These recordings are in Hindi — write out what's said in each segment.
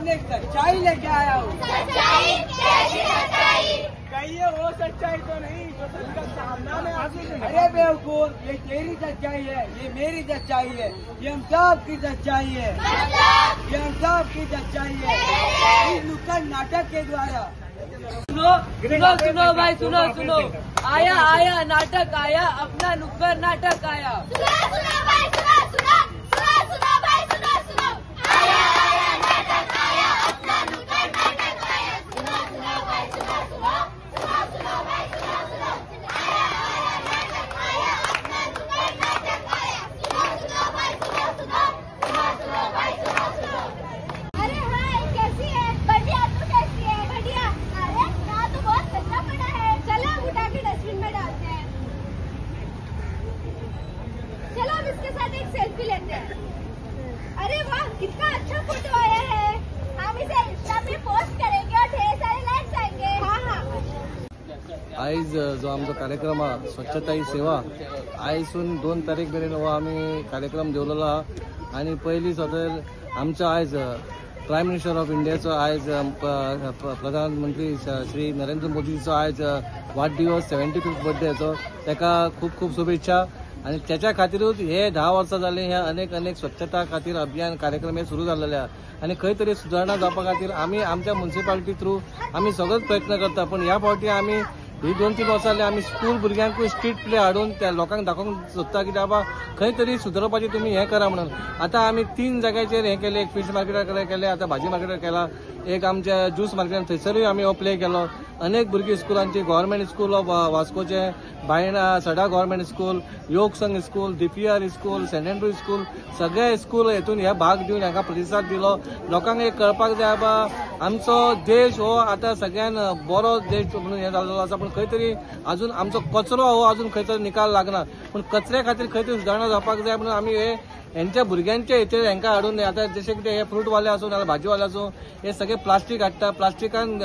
एक सच्चाई लेके आया हूँ। कहिए वो सच्चाई तो नहीं जो सच का सामना में आती है। अरे बेवकूफ, ये तेरी सच्चाई है, ये मेरी सच्चाई है, ये हम सब की सच्चाई है, ये हम सब की सच्चाई है इस नुक्कड़ नाटक के द्वारा। सुनो सुनो सुनो भाई, सुनो सुनो, आया आया नाटक आया, अपना नुक्कड़ नाटक आया। इसके साथ एक सेल्फी लेते हैं। अरे वाह, कितना अच्छा फोटो आया है। हम इसे इंस्टा पे पोस्ट करेंगे और ढेर सारे लाइक्स आएंगे। हाँ। आयज जो आमचो कार्यक्रम हा स्वच्छता ही सेवा, आयसून 2 तारीख मेरेन हो आम्ही कार्यक्रम दवरलेलो आहा। आणि पहिली सदर आमचो आयज प्रायम मिनिस्टर ऑफ इंडियाचो आयज प्रधानमंत्री श्री नरेंद्र मोदीचो आयज वाढदिवस 75th बर्थडेचो, ताका खूप खूप शुभेच्छा। आणि त्याच्या खातीरूच हे 10 वर्सां जाली हे अनेक स्वच्छता खातीर अभियान कार्यक्रम हे सुरू जाल्लेले आहा। आणि खंय तरी सुदारणा जावपा खातीर आमी आमच्या म्युनिसिपालिटी थ्रू आमी सगळोच प्रयत्न करता। पण ह्या फावटी आमी ही 2-3 वर्सां जाली आमी स्कूल भुरग्यांकूय स्ट्रीट प्ले हाडून त्या लोकांक दाखोवंक सोदता की बाबा खंय तरी सुदारपाची तुम्ही हे करा म्हणून। आता आमी 3 जाग्याचेर हे केले, एक फिश मार्केटार केले, आता भाजी मार्केटार केला, एक आमच्या ज्यूस मार्केटान थंयसरूय आमी हो प्ले केलो। अनेक भुरगीं स्कुलांची, गव्हर्नमेंट स्कूल ऑफ वास्कोचे, Baina Sada government school, Yog Sangh school, DPR school, saint Andrew school, सगळे स्कूल हेतून हे भाग दिवन हाका प्रतिसाद दिलो। लोकांक एक कळपाक जाय बाबा आमचो देश हो आता सगळ्यान बरो देश म्हणून हे जाल्लो आसा। पण खंय तरी अजून आमचो कचरो हो अजून खंय तरी निकाल लागना। पण कचऱ्या खातीर खंय तरी सुदारणा जावपाक जाय म्हणून आमी यांच्या भुरग्यांच्या हेचेर हांकां हाडून आता जशे की हे फ्रूटवाले आसूं नाल्यार भाजीवाले आसूं हे सगळे प्लास्टीक हाडटा, प्लास्टिकान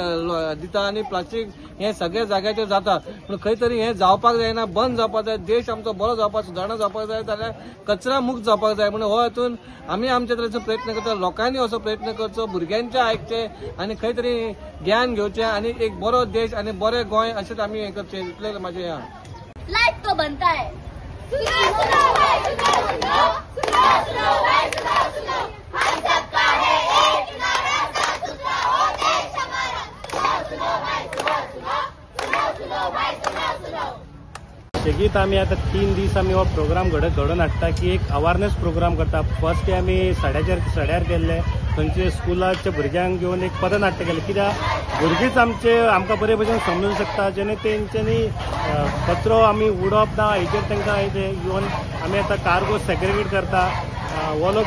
दिता आणि प्लास्टीक हे सगळे जाग्याचेर जाता। पण खंय तरी हे जावपाक जायना, बंद जावपाक जाय। देश आमचो बरो जावपाक, सुदारणा जावपाक जाय जाल्यार कचरा मुक्त जावपाक जाय। म्हणून हो हेतून आमी आमच्या तरेचो प्रयत्न करता, लोकांनी असो प्रयत्न करचो, भुरग्यांचे आयकचे आणि खंय तरी ज्ञान घेवचें आणि एक बरो देश आणि बरें गोंय अशेंच आमी हे करचें, इतलें म्हाजें हा। लाइक तो बनता है। सेगीत आमी आता 3 दीस आमी हो प्रोग्राम घडोवन हाडटा की एक अवेअरनेस प्रोग्राम करता। फर्स्ट डे आमी सड्यार गेल्ले, थंयचे स्कुलाच्या भुरग्यांक घेवन एक पथनाट्य केलें, कित्याक भुरगींच आमकां बरे भशेन समजूंक शकता। जेणे तेंच्यांनी कचरो आमी उडोवप ना हेचेर तांकां घेवन आमी आतां कार्गो सेग्रिगेट करता, ओलो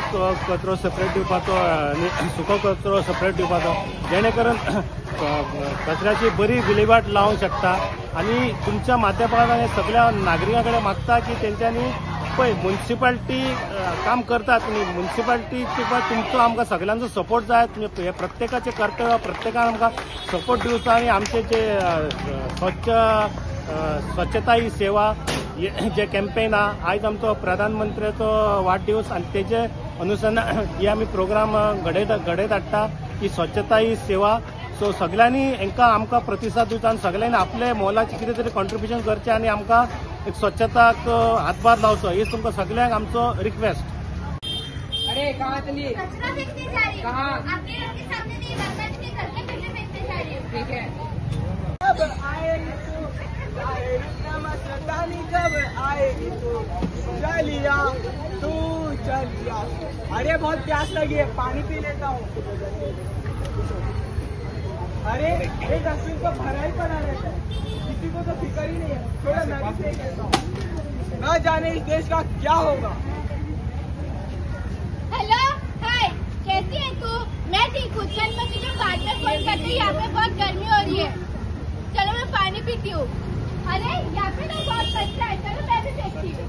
कचरो सेपरेट दिवपाचो आनी सुको कचरो सेपरेट दिवपाचो, जेणे करून कचऱ्याची बरी विल्हेवाट लावंक शकता। आणि तुमच्या माध्यमांतल्यान सगळ्या नागरिकां कडेन मागता की तेंच्यांनी पळय म्युनिसिपालिटी काम करतात, म्युनिसिपालिटी तुमचो आमकां सगळ्यांचो सपोर्ट जाय। हे प्रत्येकाचें कर्तव्य, प्रत्येकान आमकां सपोर्ट दिवचो आणि आमचे जे स्वच्छता ही सेवा जे कॅम्पेन आहा, आयज आमचो प्रधानमंत्र्याचो वाडदिवस आणि तेजे अनुसंधान ही आमी प्रोग्राम घडयत हाडटा की स्वच्छता ही सेवा। सो सगळ्यांनी हांकां आमकां प्रतिसाद दिवचो आणि सगळ्यांनी आपले मोलाचे कितें तरी कॉन्ट्रिब्युशन करचें आणि आमकां एक स्वच्छताक हातभार लावचो, ही तुमकां सगळ्यांक आमचो रिक्वेस्ट। अरे कहाँ चलिए, कचरा फेंकने जा रही हूँ। कहाँ? आपके घर के सामने नहीं, बरसात के घर के पीछे फेंकने जा रही हूँ। ठीक है। कब आएगी तू, आएगी नमस्तानी, कब आएगी तू, चलिया तू चलिया। अरे बहुत प्यास लगी है, पानी पी लेता हूँ। अरे एक डस्टबिन को भरा ही पड़ा रहता है, किसी को तो फिक्र ही नहीं है। थोड़ा मैं भी फेंक देता हूँ, न जाने इस देश का क्या होगा। हेलो, हाय, कैसी है तू? मैं ठीक हूँ। चल मैं तुझे बाद में फोन करती हूँ, यहाँ पे बहुत गर्मी हो रही है। चलो मैं पानी पीती हूँ। अरे यहाँ पे तो बहुत कचरा है, चलो मैं भी फेंकती हूँ।